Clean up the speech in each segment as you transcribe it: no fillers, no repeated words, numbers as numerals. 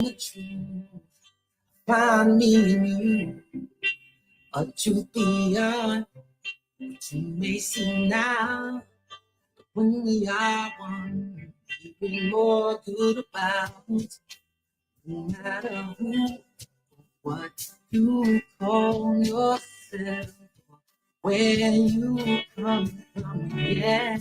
the truth. Find me in you, a truth beyond what you may see now. When we are one, even more good about. No matter who, what you call yourself, where you come from, yeah.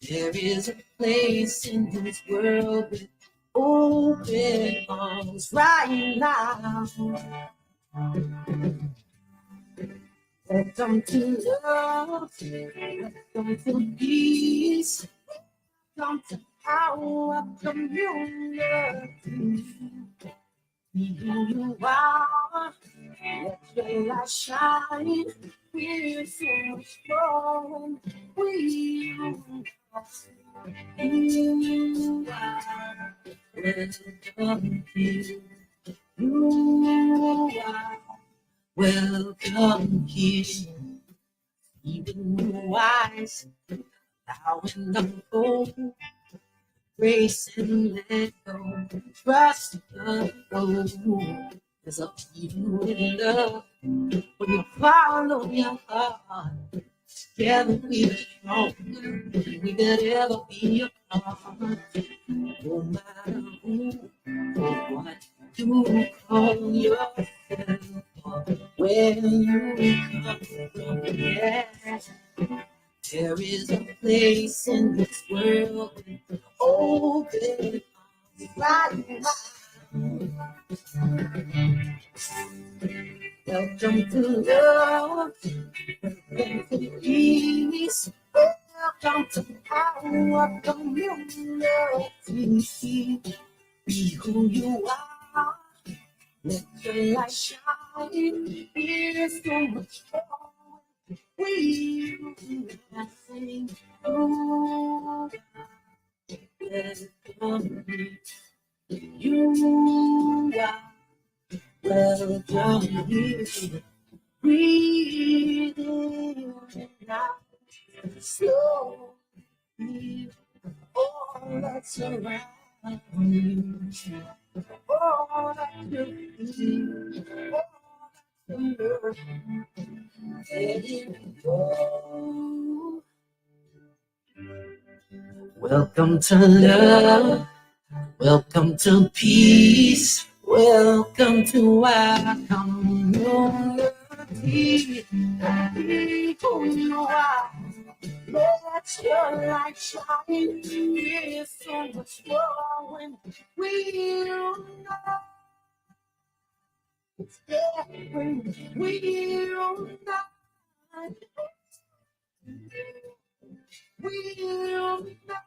There is a place in this world with open arms right now. Welcome to love, welcome to peace, welcome to our community. Be who you are, let your light shine. We're so much more than we are. You are welcome here. You are welcome here. Even the wise, thou and the bold, grace and let go, trust the Lord. There's a people in love when you follow your heart. Together we are stronger than we could ever be apart. No matter who or what you call yourself or where you come from, yes. There is a place in this world with open arms right now. Welcome to love, welcome to peace, welcome to our community. Be who you are, let your light shine. There's so much more we can sing. Oh, welcome, you are welcome here. Breathe in and out, slow. All that's around you, all that you see, all that's around, let it go. Welcome to love, welcome to peace, welcome to our community. Be who you are. Let your light shine. There's so much more when we unite. When we unite. We unite. We unite.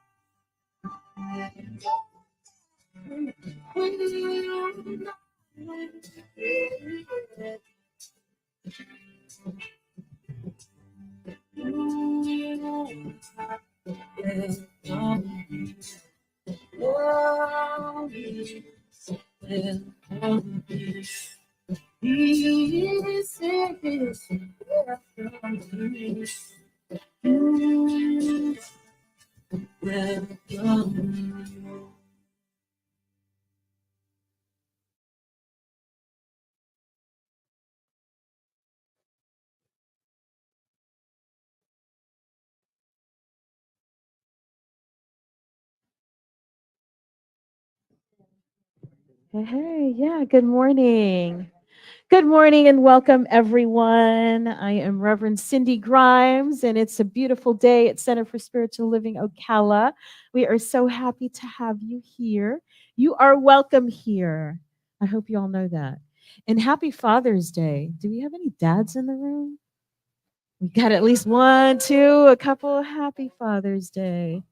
Hey, yeah, good morning. Good morning and welcome, everyone. I am Reverend Cindy Grimes, and it's a beautiful day at Center for Spiritual Living Ocala. We are so happy to have you here. You are welcome here. I hope you all know that. And happy Father's Day. Do we have any dads in the room? We got at least one, two, a couple. Happy Father's Day.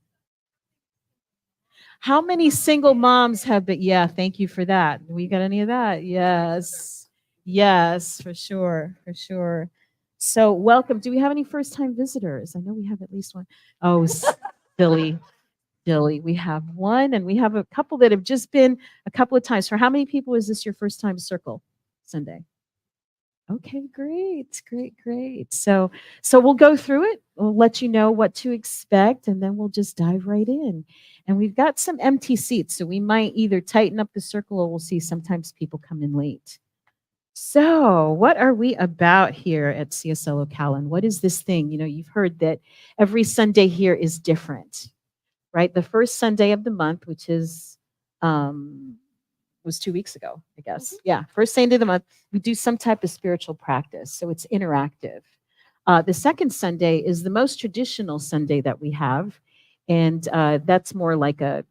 How many single moms have been? Yeah, thank you for that. We got any of that? Yes. Yes, for sure. For sure. So, welcome. Do we have any first time visitors? I know we have at least one. Oh, Dilly. Dilly. We have one, and we have a couple that have just been a couple of times. For how many people is this your first time circle Sunday? Okay, great, great, great. So we'll go through it. We'll let you know what to expect, and then we'll just dive right in. And we've got some empty seats, so we might either tighten up the circle or we'll see sometimes people come in late. So, what are we about here at CSL Ocala? What is this thing? You've heard that every Sunday here is different, right? The first Sunday of the month, which is was 2 weeks ago, I guess. Yeah, first Sunday of the month, we do some type of spiritual practice, so it's interactive. The second Sunday is the most traditional Sunday that we have, and that's more like a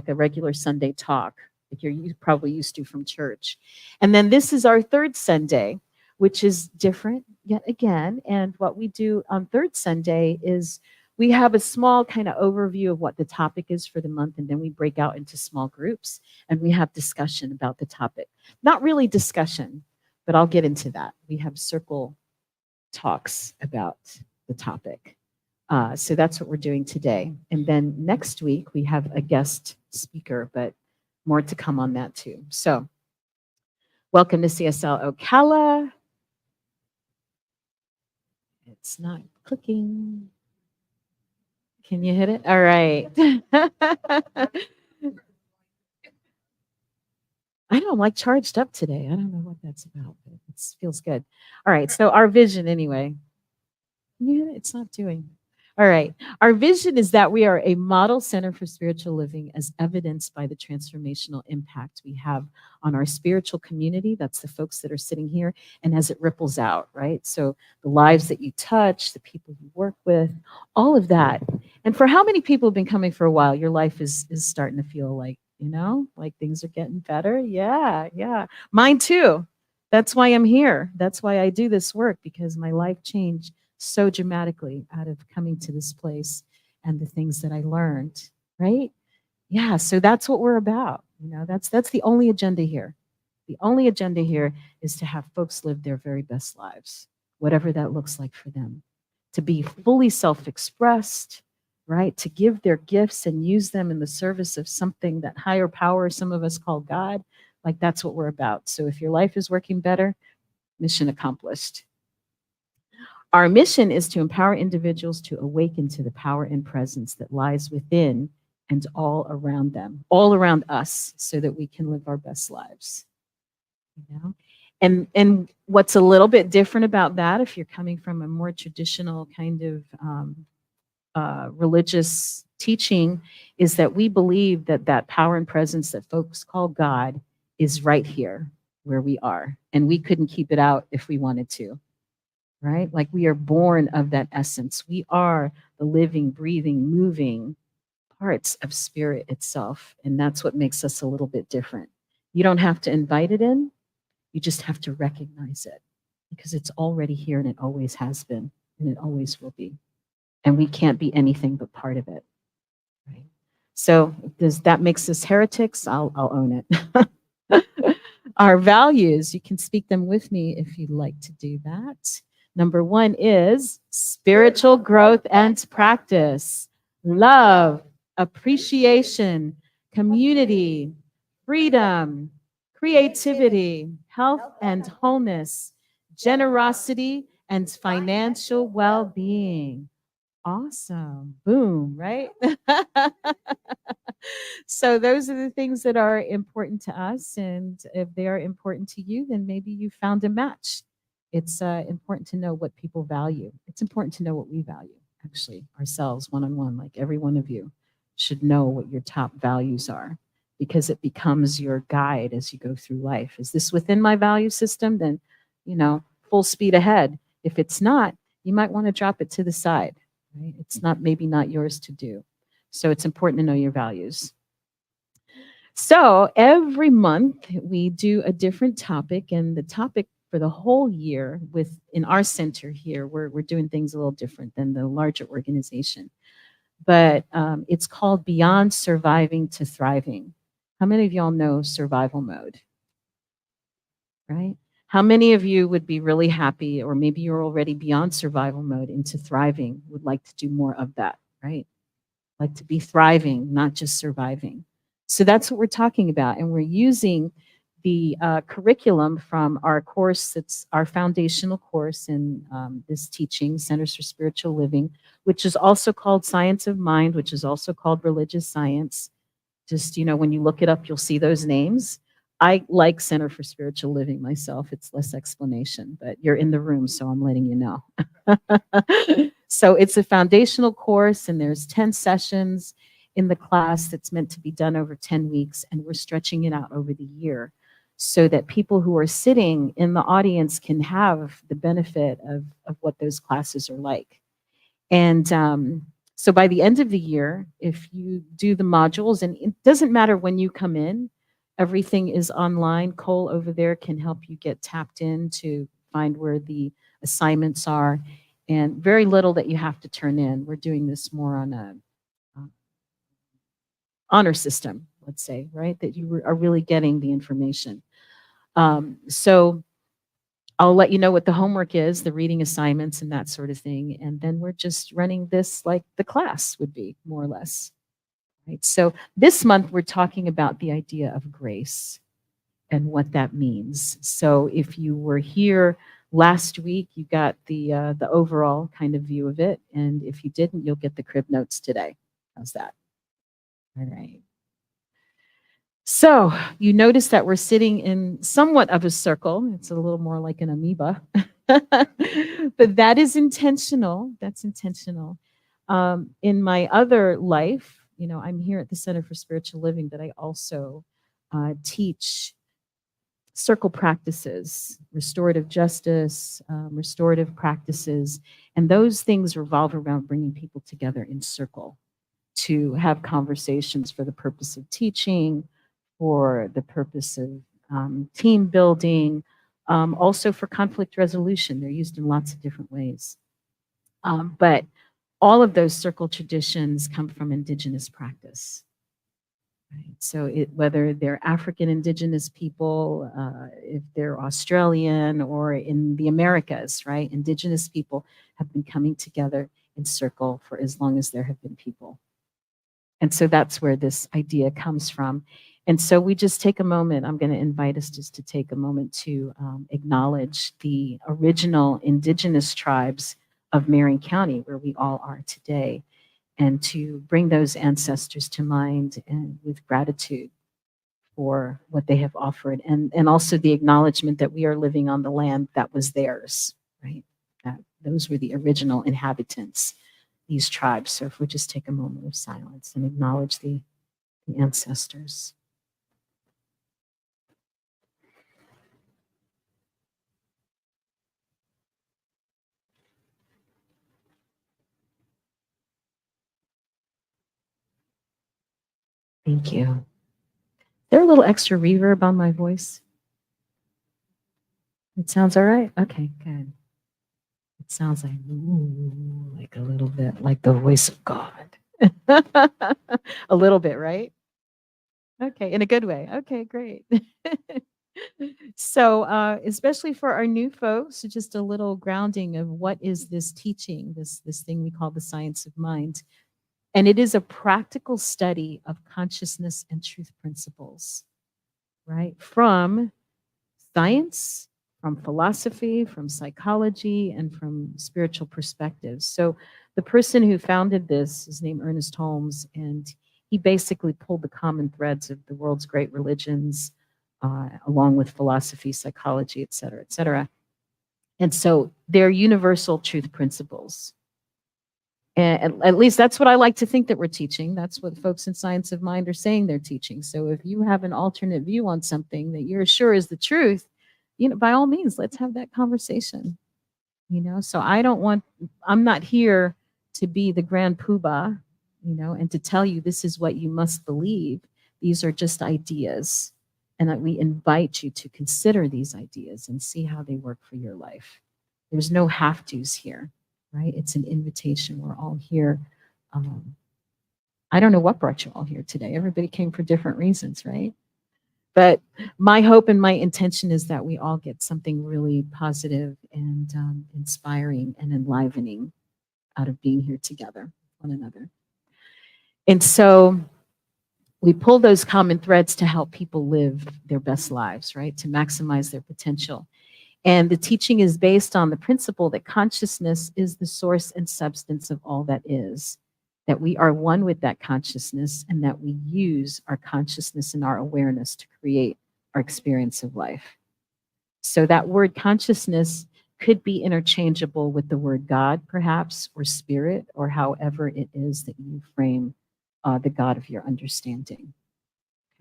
regular Sunday talk, like you're probably used to from church. And then this is our third Sunday, which is different yet again. And what we do on third Sunday is we have a small kind of overview of what the topic is for the month, and then we break out into small groups and we have discussion about the topic. Not really discussion, but I'll get into that. We have circle talks about the topic. So that's what we're doing today. And then next week, we have a guest speaker, but more to come on that too. So welcome to CSL Ocala. It's not clicking. Can you hit it? All right. I know I'm like charged up today. I don't know what that's about, but it feels good. All right. So our vision anyway. Can you hit it? It's not doing. All right. Our vision is that we are a model center for spiritual living as evidenced by the transformational impact we have on our spiritual community. That's the folks that are sitting here, and as it ripples out, right? So the lives that you touch, the people you work with, all of that. And for how many people have been coming for a while, your life is starting to feel like, like things are getting better? Yeah, yeah. Mine too. That's why I'm here. That's why I do this work, because my life changed so dramatically out of coming to this place and the things that I learned, right? Yeah, so that's what we're about. That's the only agenda here. The only agenda here is to have folks live their very best lives, whatever that looks like for them, to be fully self-expressed, right? To give their gifts and use them in the service of something that higher power, some of us call God. Like that's what we're about. So if your life is working better, mission accomplished. Our mission is to empower individuals to awaken to the power and presence that lies within and all around them, all around us, so that we can live our best lives. And what's a little bit different about that, if you're coming from a more traditional kind of religious teaching, is that we believe that power and presence that folks call God is right here where we are, and we couldn't keep it out if we wanted to. Right? Like we are born of that essence. We are the living, breathing, moving parts of spirit itself. And that's what makes us a little bit different. You don't have to invite it in. You just have to recognize it, because it's already here and it always has been and it always will be. And we can't be anything but part of it. Right? So does that makes us heretics? I'll own it. Our values, you can speak them with me if you'd like to do that. Number 1 is spiritual growth and practice, love, appreciation, community, freedom, creativity, health and wholeness, generosity, and financial well-being. Awesome. Boom, right? So those are the things that are important to us. And if they are important to you, then maybe you found a match. It's important to know what people value. It's important to know what we value, actually, ourselves, one-on-one. Like every one of you should know what your top values are, because it becomes your guide as you go through life. Is this within my value system? Then, full speed ahead. If it's not, you might want to drop it to the side. Right? It's maybe not yours to do. So it's important to know your values. So every month we do a different topic, and the topic for the whole year in our center here, we're doing things a little different than the larger organization. But it's called Beyond Surviving to Thriving. How many of y'all know survival mode? Right? How many of you would be really happy, or maybe you're already beyond survival mode into thriving, would like to do more of that, right? Like to be thriving, not just surviving. So that's what we're talking about. And we're using the curriculum from our course. It's our foundational course in this teaching, Centers for Spiritual Living, which is also called Science of Mind, which is also called Religious Science. Just, when you look it up, you'll see those names. I like Center for Spiritual Living myself. It's less explanation, but you're in the room, so I'm letting you know. So it's a foundational course, and there's 10 sessions in the class that's meant to be done over 10 weeks, and we're stretching it out over the year so that people who are sitting in the audience can have the benefit of what those classes are like. And so by the end of the year, if you do the modules, and it doesn't matter when you come in, everything is online. Cole over there can help you get tapped in to find where the assignments are, and very little that you have to turn in. We're doing this more on a honor system, let's say, right? That you are really getting the information. So I'll let you know what the homework is, the reading assignments and that sort of thing. And then we're just running this like the class would be, more or less. Right? So this month we're talking about the idea of grace and what that means. So if you were here last week, you got the overall kind of view of it. And if you didn't, you'll get the crib notes today. How's that? All right. So you notice that we're sitting in somewhat of a circle. It's a little more like an amoeba, but that is intentional. That's intentional. In my other life, I'm here at the Center for Spiritual Living, but I also teach circle practices, restorative justice, restorative practices, and those things revolve around bringing people together in circle to have conversations for the purpose of teaching, for the purpose of team building, also for conflict resolution. They're used in lots of different ways. But all of those circle traditions come from indigenous practice. Right? So whether they're African indigenous people, if they're Australian or in the Americas, right? Indigenous people have been coming together in circle for as long as there have been people. And so that's where this idea comes from. And so we just take a moment. I'm going to invite us just to take a moment to acknowledge the original indigenous tribes of Marion County, where we all are today, and to bring those ancestors to mind and with gratitude for what they have offered, and also the acknowledgement that we are living on the land that was theirs, right? That those were the original inhabitants, these tribes. So if we just take a moment of silence and acknowledge the ancestors. Thank you. Is there a little extra reverb on my voice? It sounds all right? Okay, good. It sounds like, ooh, like a little bit like the voice of God. A little bit, right? Okay, in a good way. Okay, great. So, especially for our new folks, just a little grounding of what is this teaching, this thing we call the science of mind. And it is a practical study of consciousness and truth principles, right? From science, from philosophy, from psychology, and from spiritual perspectives. So the person who founded this is named Ernest Holmes, and he basically pulled the common threads of the world's great religions, along with philosophy, psychology, et cetera, et cetera. And so they're universal truth principles. And at least that's what I like to think that we're teaching. That's what folks in Science of Mind are saying they're teaching. So if you have an alternate view on something that you're sure is the truth, by all means, let's have that conversation. So I'm not here to be the grand poobah, and to tell you this is what you must believe. These are just ideas. And that we invite you to consider these ideas and see how they work for your life. There's no have-tos here, right? It's an invitation. We're all here. I don't know what brought you all here today. Everybody came for different reasons, right? But my hope and my intention is that we all get something really positive and inspiring and enlivening out of being here together with one another. And so we pull those common threads to help people live their best lives, right? To maximize their potential. And the teaching is based on the principle that consciousness is the source and substance of all that is, that we are one with that consciousness, and that we use our consciousness and our awareness to create our experience of life. So that word consciousness could be interchangeable with the word God, perhaps, or spirit, or however it is that you frame the God of your understanding.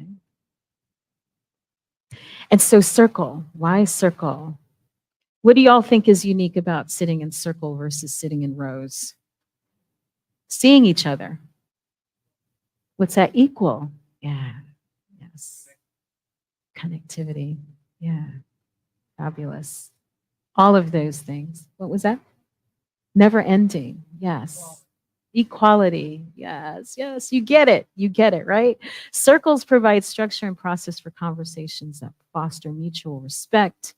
Okay? And so circle, why circle? What do y'all think is unique about sitting in circle versus sitting in rows? Seeing each other. What's that? Equal. Yeah. Yes. Connectivity. Yeah. Fabulous. All of those things. What was that? Never ending. Yes. Equality. Yes. Yes. You get it. You get it, right? Circles provide structure and process for conversations that foster mutual respect,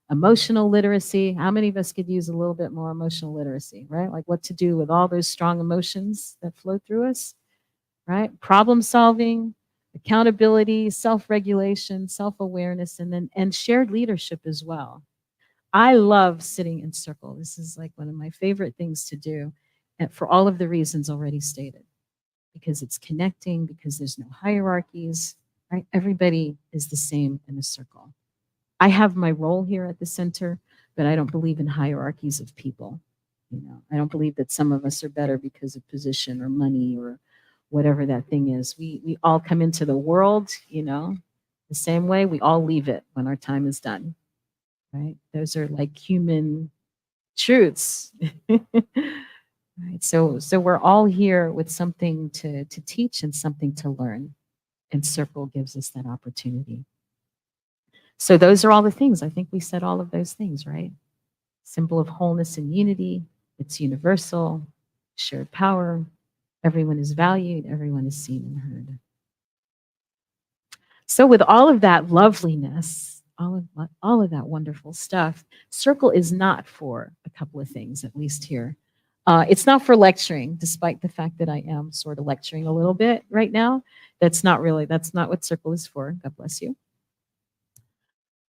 emotional literacy. How many of us could use a little bit more emotional literacy, right? Like what to do with all those strong emotions that flow through us, right? Problem solving, accountability, self-regulation, self-awareness, and shared leadership as well. I love sitting in circle. This is like one of my favorite things to do, and for all of the reasons already stated, because it's connecting, because there's no hierarchies, right? Everybody is the same in a circle. I have my role here at the center, but I don't believe in hierarchies of people. You know, I don't believe that some of us are better because of position or money or whatever that thing is. We all come into the world, you know, the same way. We all leave it when our time is done, right? Those are like human truths. Right. So we're all here with something to teach and something to learn. And Circle gives us that opportunity. So those are all the things. I think we said all of those things, right? Symbol of wholeness and unity. It's universal, shared power. Everyone is valued. Everyone is seen and heard. So with all of that loveliness, all of that wonderful stuff, Circle is not for a couple of things, at least here. It's not for lecturing, despite the fact that I am sort of lecturing a little bit right now. That's not what Circle is for. God bless you.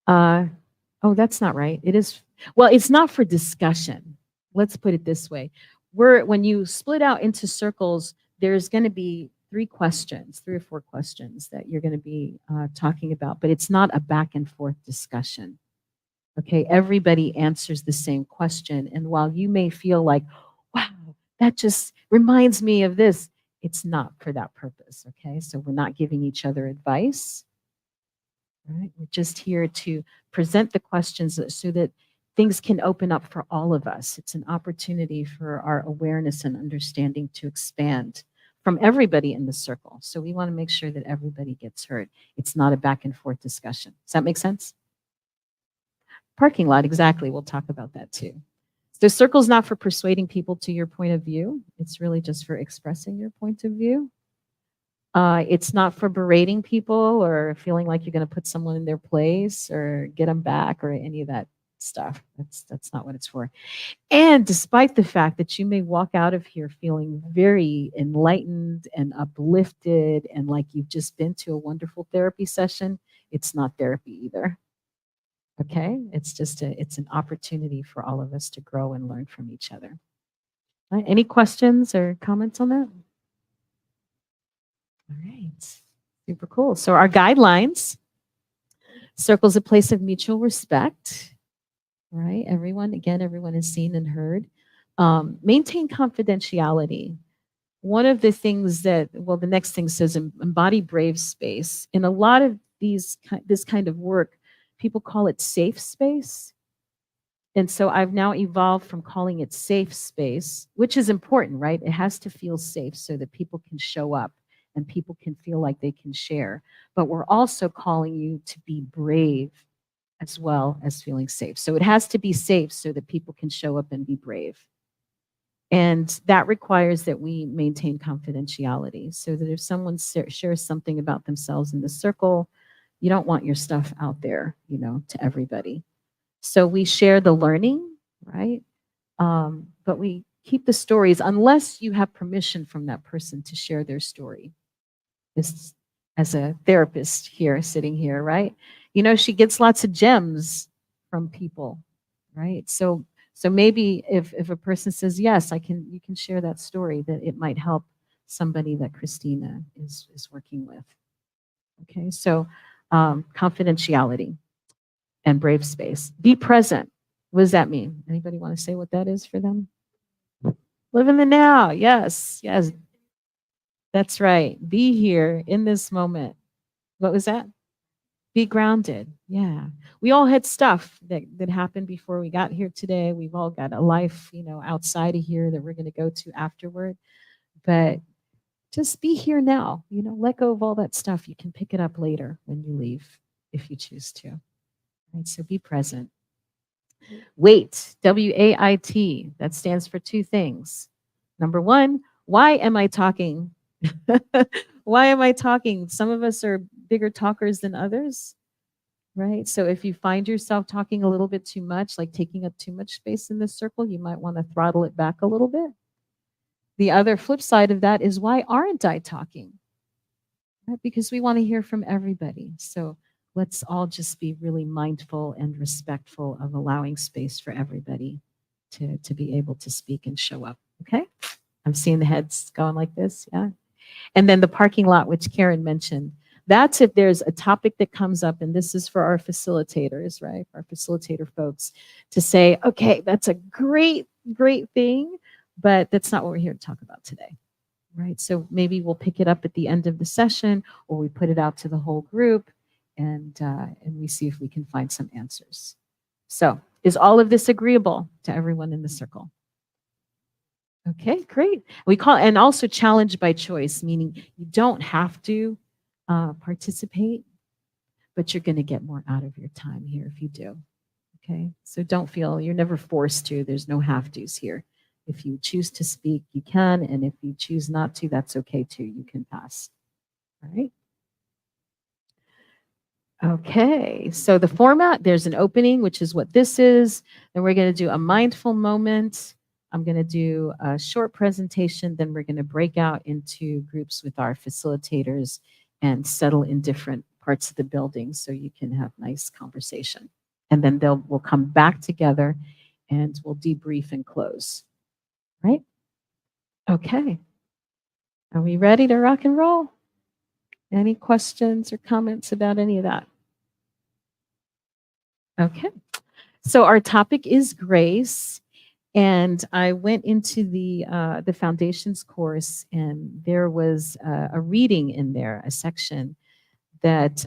Oh, that's not right. It is, well, it's not for discussion. Let's put it this way. When you split out into circles, there's going to be three or four questions that you're going to be talking about, but it's not a back and forth discussion. Okay, everybody answers the same question. And while you may feel like, wow, that just reminds me of this, it's not for that purpose. Okay, so we're not giving each other advice. Right? We're just here to present the questions so that things can open up for all of us. It's an opportunity for our awareness and understanding to expand from everybody in the circle. So we want to make sure that everybody gets heard. It's not a back and forth discussion. Does that make sense? Parking lot, exactly. We'll talk about that too. The circle's not for persuading people to your point of view. It's really just for expressing your point of view. It's not for berating people or feeling like you're going to put someone in their place or get them back or any of that stuff. That's not what it's for. And despite the fact that you may walk out of here feeling very enlightened and uplifted and like you've just been to a wonderful therapy session, it's not therapy either. Okay? It's an opportunity for all of us to grow and learn from each other. Right? Any questions or comments on that? All right, super cool. So our guidelines, Circle's a place of mutual respect, right? Everyone is seen and heard. Maintain confidentiality. One of the things that, well, the next thing says embody brave space. In a lot of this kind of work, people call it safe space. And so I've now evolved from calling it safe space, which is important, right? It has to feel safe so that people can show up and people can feel like they can share. But we're also calling you to be brave as well as feeling safe. So it has to be safe so that people can show up and be brave. And that requires that we maintain confidentiality so that if someone shares something about themselves in the circle, you don't want your stuff out there, to everybody. So we share the learning, right? But we keep the stories unless you have permission from that person to share their story. as a therapist here, sitting here, right? You know, she gets lots of gems from people, right? So maybe if a person says yes, you can share that story, that it might help somebody that Christina is working with. Okay, so confidentiality and brave space. Be present. What does that mean? Anybody want to say what that is for them? Live in the now. Yes, yes, that's right. Be here in this moment. What was that? Be grounded. Yeah. We all had stuff that happened before we got here today. We've all got a life, you know, outside of here that we're going to go to afterward. But just be here now. You know, let go of all that stuff. You can pick it up later when you leave if you choose to. Right? So be present. Wait, WAIT. That stands for two things. Number one, why am I talking? Why am I talking? Some of us are bigger talkers than others, right? So if you find yourself talking a little bit too much, like taking up too much space in this circle, you might want to throttle it back a little bit. The other flip side of that is, why aren't I talking? Right? Because we want to hear from everybody. So let's all just be really mindful and respectful of allowing space for everybody to be able to speak and show up. Okay? I'm seeing the heads going like this. Yeah. And then the parking lot, which Karen mentioned, that's if there's a topic that comes up, and this is for our facilitators, right? Our facilitator folks, to say, okay, that's a great, great thing, but that's not what we're here to talk about today, right? So maybe we'll pick it up at the end of the session, or we put it out to the whole group, and we see if we can find some answers. So is all of this agreeable to everyone in the circle? Okay, great. We call, and also challenge by choice, meaning you don't have to participate, but you're going to get more out of your time here if you do. Okay, so don't feel you're never forced to. There's no have tos here. If you choose to speak, you can, and if you choose not to, that's okay too. You can pass. All right. Okay, so the format, there's an opening, which is what this is. Then we're going to do a mindful moment. I'm going to do a short presentation. Then we're going to break out into groups with our facilitators and settle in different parts of the building so you can have nice conversation. And then we'll come back together and we'll debrief and close. Right? Okay. Are we ready to rock and roll? Any questions or comments about any of that? Okay. So our topic is grace. And I went into the foundations course, and there was a reading in there, a section that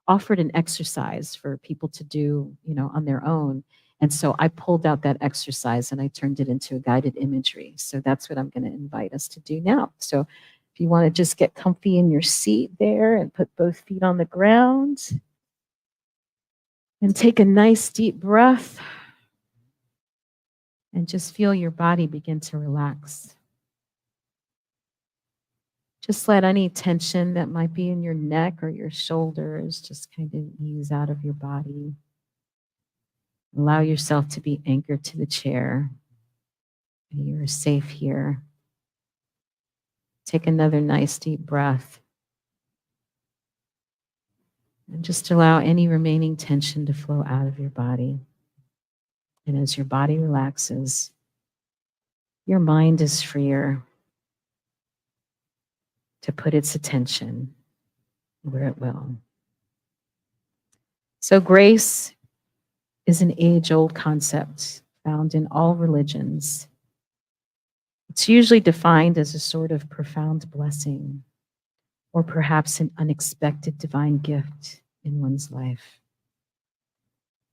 offered an exercise for people to do, you know, on their own. And so I pulled out that exercise and I turned it into a guided imagery. So that's what I'm going to invite us to do now. So if you want to just get comfy in your seat there and put both feet on the ground and take a nice deep breath. And just feel your body begin to relax. Just let any tension that might be in your neck or your shoulders just kind of ease out of your body. Allow yourself to be anchored to the chair. You're safe here. Take another nice deep breath. And just allow any remaining tension to flow out of your body. And as your body relaxes, your mind is freer to put its attention where it will. So grace is an age-old concept found in all religions. It's usually defined as a sort of profound blessing, or perhaps an unexpected divine gift in one's life.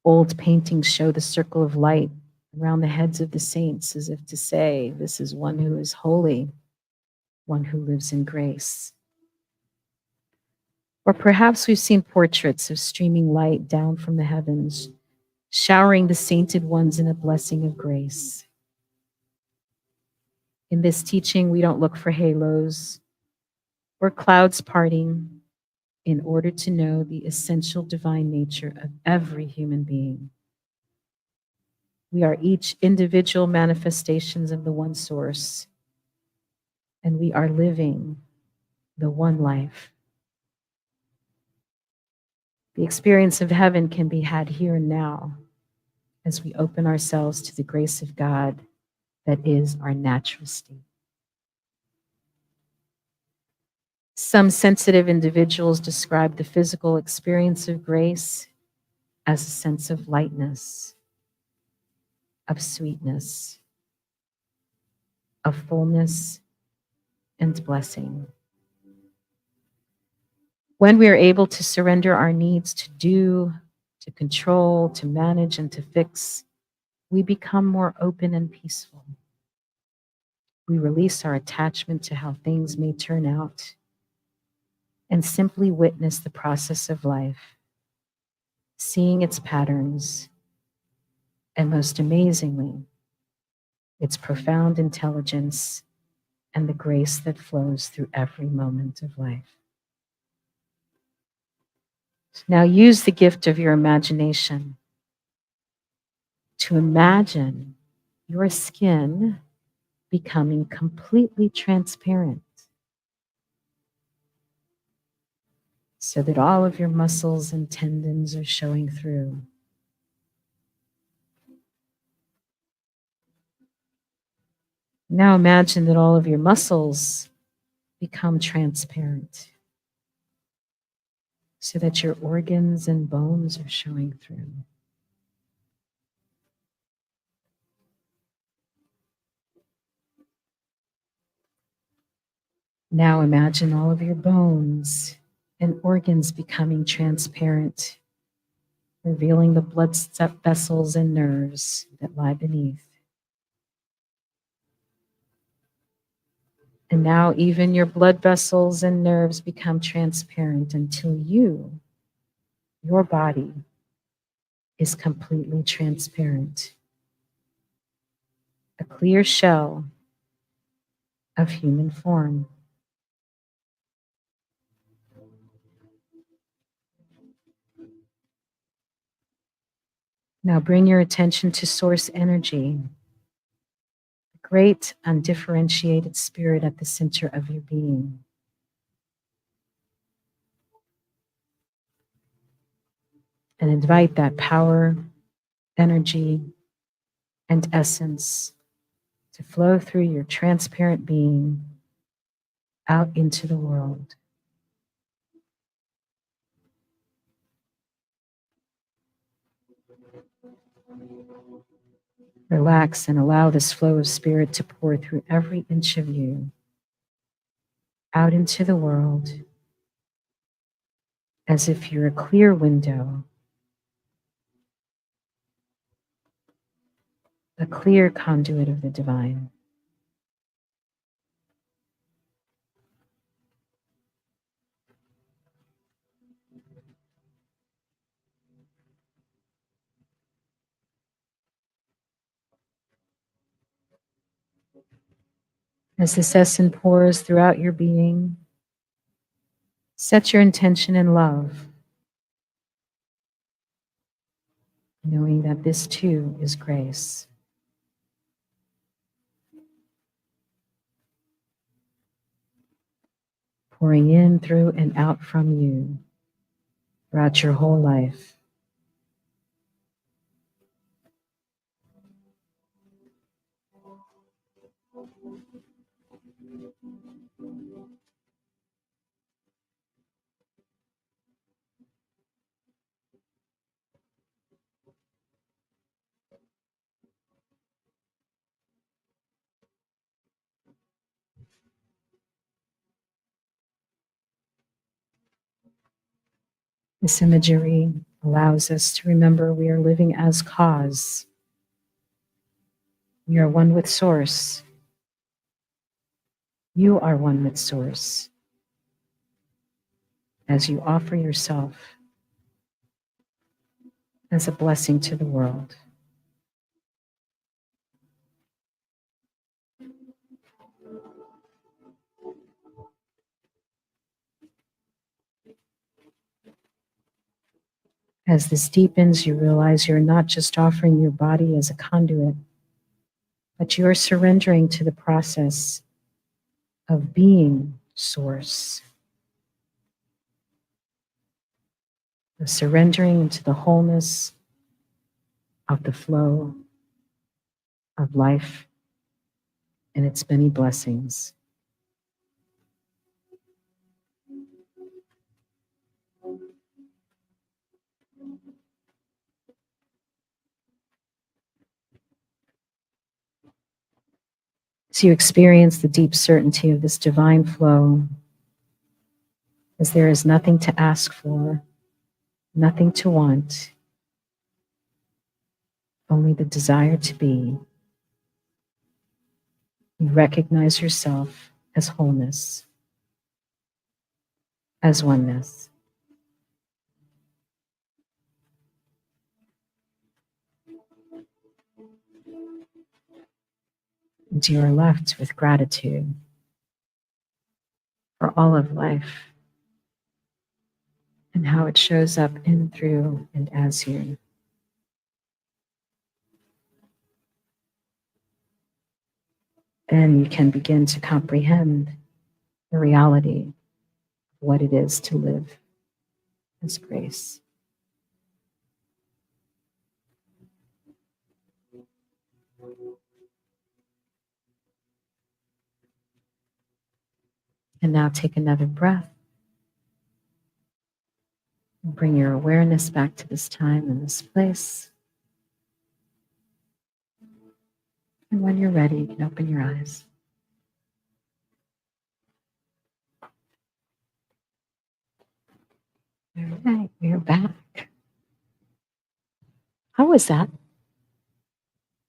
Old paintings show the circle of light around the heads of the saints, as if to say, this is one who is holy, one who lives in grace. Or perhaps we've seen portraits of streaming light down from the heavens, showering the sainted ones in a blessing of grace. In this teaching, we don't look for halos or clouds parting in order to know the essential divine nature of every human being. We are each individual manifestations of the one source, and we are living the one life The experience of heaven can be had here and now as we open ourselves to the grace of God that is our natural state. Some sensitive individuals describe the physical experience of grace as a sense of lightness, of sweetness, of fullness, and blessing. When we are able to surrender our needs to do, to control, to manage, and to fix, we become more open and peaceful. We release our attachment to how things may turn out and simply witness the process of life, seeing its patterns, and most amazingly, its profound intelligence and the grace that flows through every moment of life. Now use the gift of your imagination to imagine your skin becoming completely transparent so that all of your muscles and tendons are showing through. Now imagine that all of your muscles become transparent so that your organs and bones are showing through. Now imagine all of your bones and organs becoming transparent, revealing the blood vessels and nerves that lie beneath. And now even your blood vessels and nerves become transparent until your body, is completely transparent. A clear shell of human form. Now bring your attention to source energy, the great undifferentiated spirit at the center of your being. And invite that power, energy, and essence to flow through your transparent being out into the world. Relax and allow this flow of spirit to pour through every inch of you, out into the world, as if you're a clear window, a clear conduit of the divine. As this essence pours throughout your being, set your intention in love, knowing that this too is grace. Pouring in, through, and out from you throughout your whole life. This imagery allows us to remember we are living as cause. We are one with Source. You are one with Source. As you offer yourself as a blessing to the world. As this deepens, you realize you're not just offering your body as a conduit, but you're surrendering to the process of being Source. of surrendering into the wholeness of the flow of life and its many blessings. As you experience the deep certainty of this divine flow, as there is nothing to ask for, nothing to want, only the desire to be, you recognize yourself as wholeness, as oneness. And you are left with gratitude for all of life and how it shows up in, through, and as you. Then you can begin to comprehend the reality of what it is to live as grace. And now take another breath. And bring your awareness back to this time and this place. And when you're ready, you can open your eyes. All right, we're back. How was that?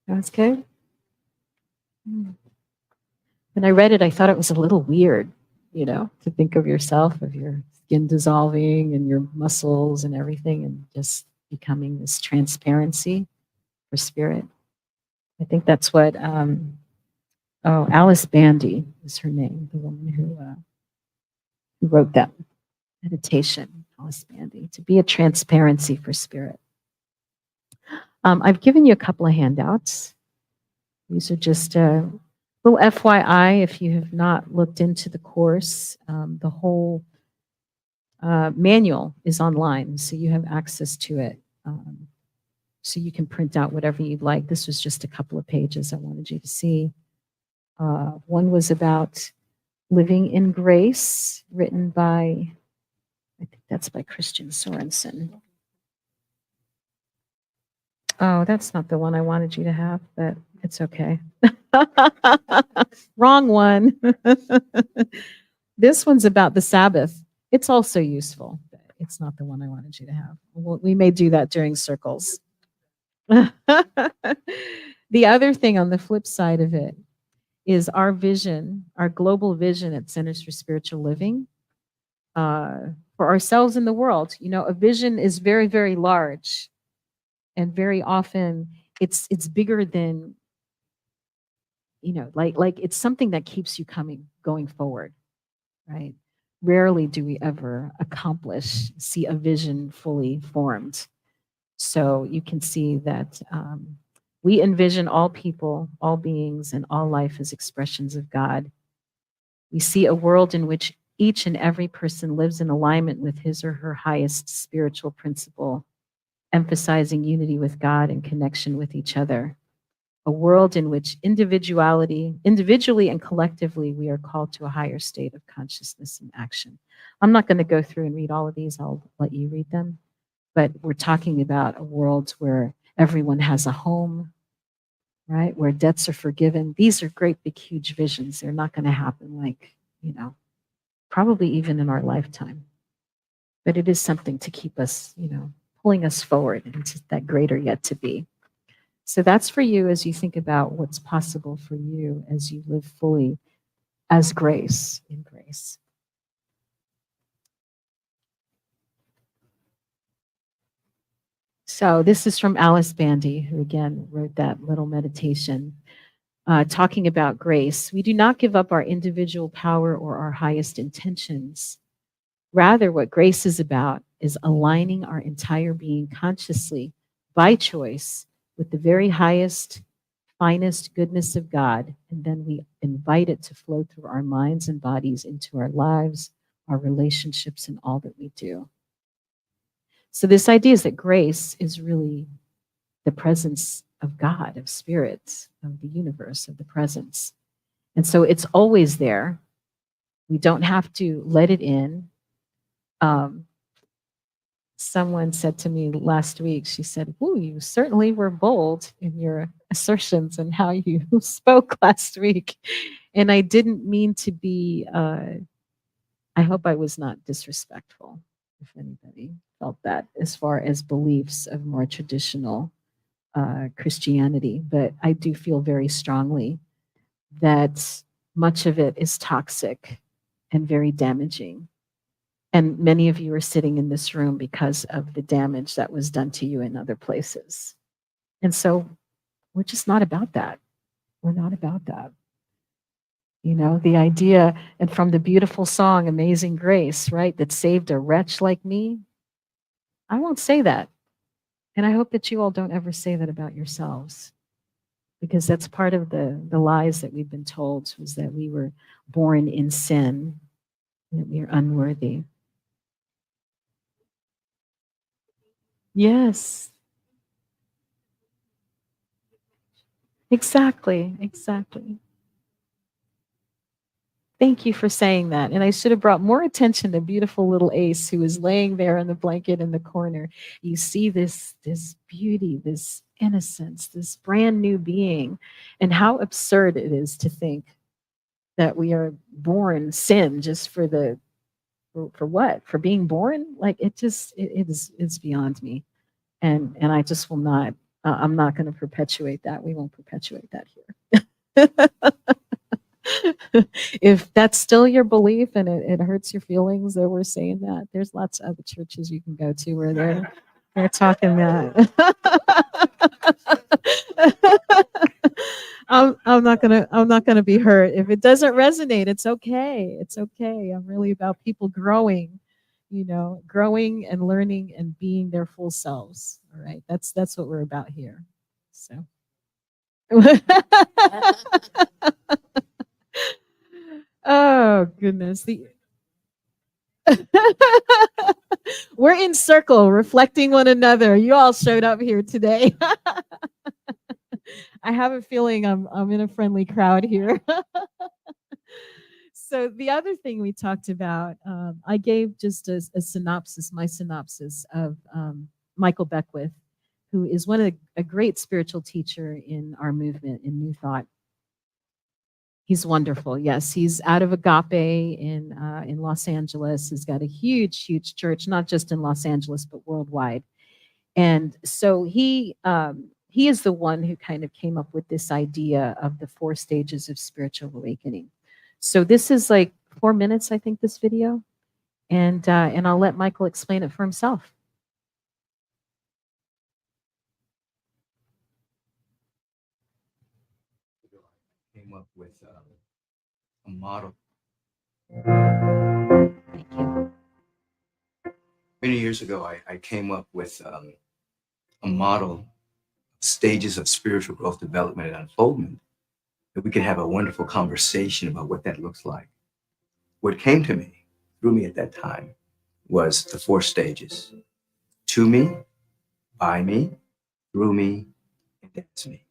That was good? When I read it, I thought it was a little weird, to think of yourself, of your skin dissolving and your muscles and everything, and just becoming this transparency for spirit. I think that's what, Alice Bandy is her name, the woman who wrote that meditation, Alice Bandy, to be a transparency for spirit. I've given you a couple of handouts. These are just a little FYI if you have not looked into the course. The whole manual is online, so you have access to it. So you can print out whatever you'd like. This was just a couple of pages I wanted you to see. One was about living in grace, written by, I think that's by Christian Sorensen. Oh, that's not the one I wanted you to have, but it's okay. Wrong one. This one's about the Sabbath. It's also useful, but it's not the one I wanted you to have. We may do that during circles. The other thing on the flip side of it is our vision, our global vision at Centers for Spiritual Living, for ourselves in the world. A vision is very, very large. And very often it's bigger than, like it's something that keeps you going forward, right? Rarely do we ever see a vision fully formed. So you can see that we envision all people, all beings, and all life as expressions of God. We see a world in which each and every person lives in alignment with his or her highest spiritual principle, emphasizing unity with God and connection with each other. A world in which individually and collectively, we are called to a higher state of consciousness and action. I'm not going to go through and read all of these. I'll let you read them. But we're talking about a world where everyone has a home, right? Where debts are forgiven. These are great, big, huge visions. They're not going to happen probably even in our lifetime. But it is something to keep us, pulling us forward into that greater yet to be. So that's for you as you think about what's possible for you as you live fully as grace, in grace. So this is from Alice Bandy, who again wrote that little meditation, talking about grace. We do not give up our individual power or our highest intentions. Rather, what grace is about is aligning our entire being consciously, by choice, with the very highest, finest goodness of God, and then we invite it to flow through our minds and bodies into our lives, our relationships, and all that we do. So this idea is that grace is really the presence of God, of spirits, of the universe, of the presence. And so it's always there. We don't have to let it in. Um, Someone said to me last week, she said, "Ooh, you certainly were bold in your assertions and how you spoke last week." And I didn't mean to be, I hope I was not disrespectful, if anybody felt that, as far as beliefs of more traditional Christianity. But I do feel very strongly that much of it is toxic and very damaging. And many of you are sitting in this room because of the damage that was done to you in other places. And so we're just not about that. We're not about that. You know, the idea, and from the beautiful song, Amazing Grace, right, that saved a wretch like me, I won't say that. And I hope that you all don't ever say that about yourselves, because that's part of the lies that we've been told, was that we were born in sin, that we are unworthy. Yes, exactly, exactly. Thank you for saying that. And I should have brought more attention to beautiful little Ace, who is laying there in the blanket in the corner. You see this beauty, this innocence, this brand new being, and how absurd it is to think that we are born sin just for the for what? For being born? Like it is it's beyond me. And I just will not I'm not going to perpetuate that. We won't perpetuate that here. If that's still your belief and it hurts your feelings that we're saying that, there's lots of other churches you can go to where they're talking that. I'm not gonna be hurt. If it doesn't resonate, it's okay. It's okay. I'm really about people growing, you know, growing and learning and being their full selves. All right. That's what we're about here. So oh goodness. We're in circle, reflecting one another. You all showed up here today. I have a feeling I'm in a friendly crowd here. So the other thing we talked about, I gave just a synopsis, my synopsis of Michael Beckwith, who is a great spiritual teacher in our movement in New Thought. He's wonderful. Yes, he's out of Agape in Los Angeles. He's got a huge church, not just in Los Angeles but worldwide. And so he is the one who kind of came up with this idea of the 4 stages of spiritual awakening. So this is like 4 minutes, I think, this video, and I'll let Michael explain it for himself. Came up with a model. Thank you. Many years ago, I came up with a model, stages of spiritual growth, development, and unfoldment, that we could have a wonderful conversation about what that looks like. What came to me, through me at that time, was the 4 stages: to me, by me, through me, and as me.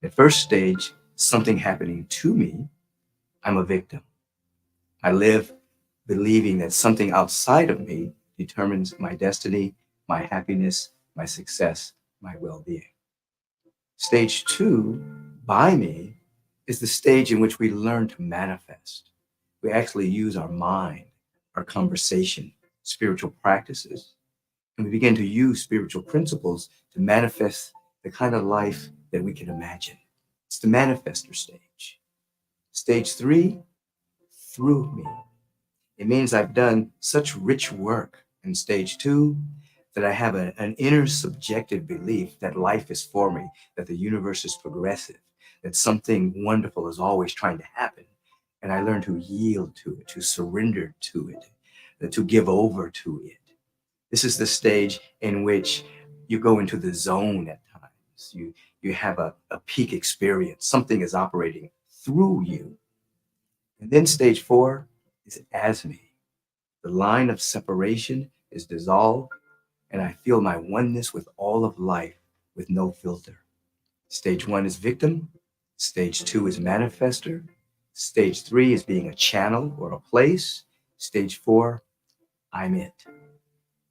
The first stage, something happening to me, I'm a victim. I live believing that something outside of me determines my destiny, my happiness, my success, my well-being. Stage 2, by me, is the stage in which we learn to manifest. We actually use our mind, our conversation, spiritual practices, and we begin to use spiritual principles to manifest the kind of life that we can imagine. It's the manifestor stage. Stage 3, through me. It means I've done such rich work in stage 2 that I have an inner subjective belief that life is for me, that the universe is progressive, that something wonderful is always trying to happen. And I learn to yield to it, to surrender to it, to give over to it. This is the stage in which you go into the zone at times. You have a peak experience. Something is operating through you. And then stage 4 is as me. The line of separation is dissolved, and I feel my oneness with all of life with no filter. Stage 1 is victim. Stage 2 is manifester. Stage 3 is being a channel or a place. Stage 4, I'm it.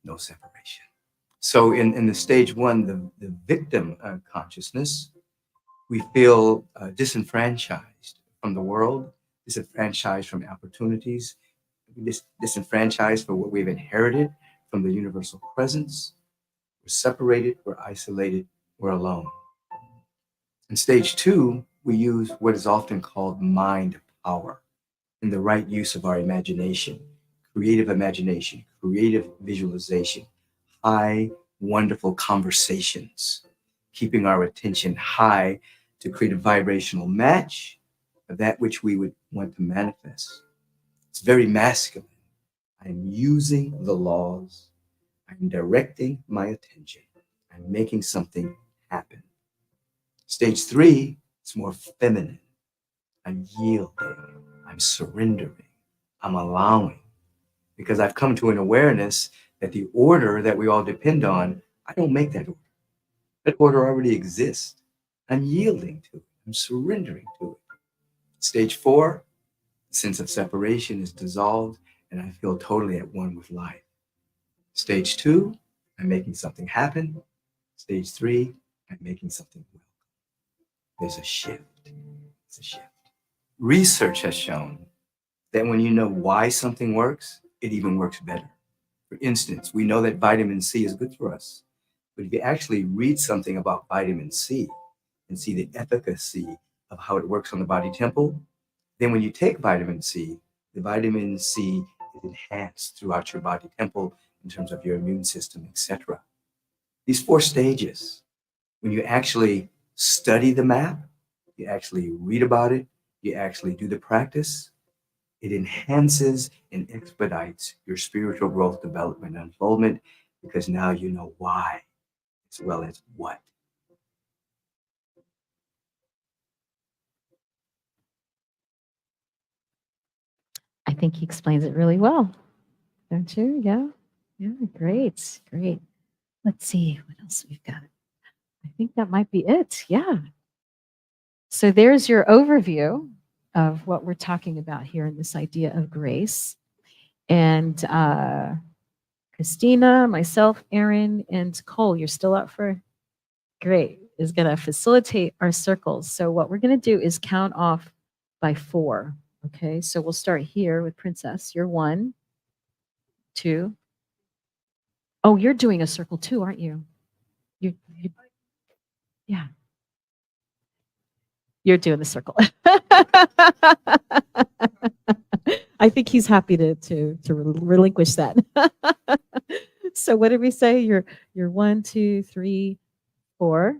No separation. So in the stage 1, the victim consciousness, we feel disenfranchised from the world, disenfranchised from opportunities, disenfranchised for what we've inherited from the universal presence. We're separated, we're isolated, we're alone. In stage 2, we use what is often called mind power in the right use of our imagination, creative visualization, high, wonderful conversations, keeping our attention high to create a vibrational match of that which we would want to manifest. It's very masculine. I'm using the laws. I'm directing my attention. I'm making something happen. Stage 3, it's more feminine. I'm yielding. I'm surrendering. I'm allowing. Because I've come to an awareness that the order that we all depend on, I don't make that order. That order already exists. I'm yielding to it. I'm surrendering to it. Stage 4, the sense of separation is dissolved and I feel totally at one with life. Stage 2, I'm making something happen. Stage 3, I'm making something well. There's a shift. It's a shift. Research has shown that when you know why something works, it even works better. For instance, we know that vitamin C is good for us. But if you actually read something about vitamin C and see the efficacy of how it works on the body temple, then when you take vitamin C, the vitamin C is enhanced throughout your body temple in terms of your immune system, etc. These 4 stages, when you actually study the map, you actually read about it, you actually do the practice, it enhances and expedites your spiritual growth, development, and unfoldment because now you know why as well as what. I think he explains it really well. Don't you? Yeah. Yeah. Great. Great. Let's see what else we've got. I think that might be it. Yeah. So there's your overview of what we're talking about here in this idea of grace. And Christina, myself, Aaron, and Cole, you're still up for great, is going to facilitate our circles. So what we're going to do is count off by 4. Okay, so we'll start here with Princess. You're 1, 2. Oh, you're doing a circle too, aren't you? Yeah. You're doing the circle. I think he's happy to relinquish that. So what did we say? You're 1, 2, 3, 4.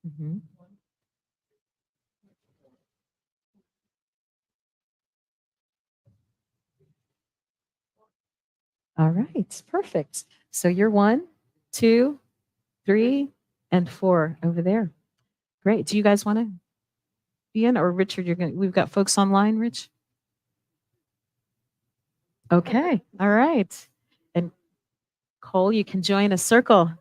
Mm-hmm. All right, perfect. So you're 1, 2, 3, and 4 over there. Great. Do you guys want to be in, or Richard? We've got folks online. Rich. Okay. All right. And Cole, you can join a circle.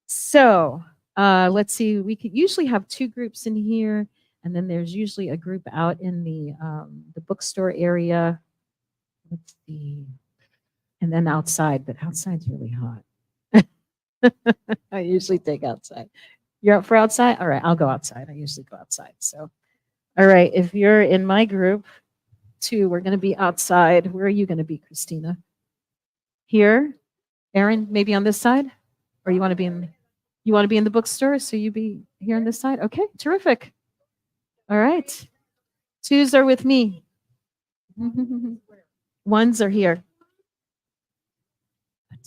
So let's see. We could usually have 2 groups in here, and then there's usually a group out in the bookstore area. Let's see. And then outside, but outside's really hot. I usually take outside. You're up for outside? All right, I'll go outside. I usually go outside. So, all right, if you're in my group 2, we're going to be outside. Where are you going to be, Christina? Here? Aaron, maybe on this side? Or you want to be in the bookstore? So you be here on this side? Okay, terrific. All right. 2s are with me. 1s are here.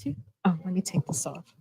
2. Oh, let me take this off.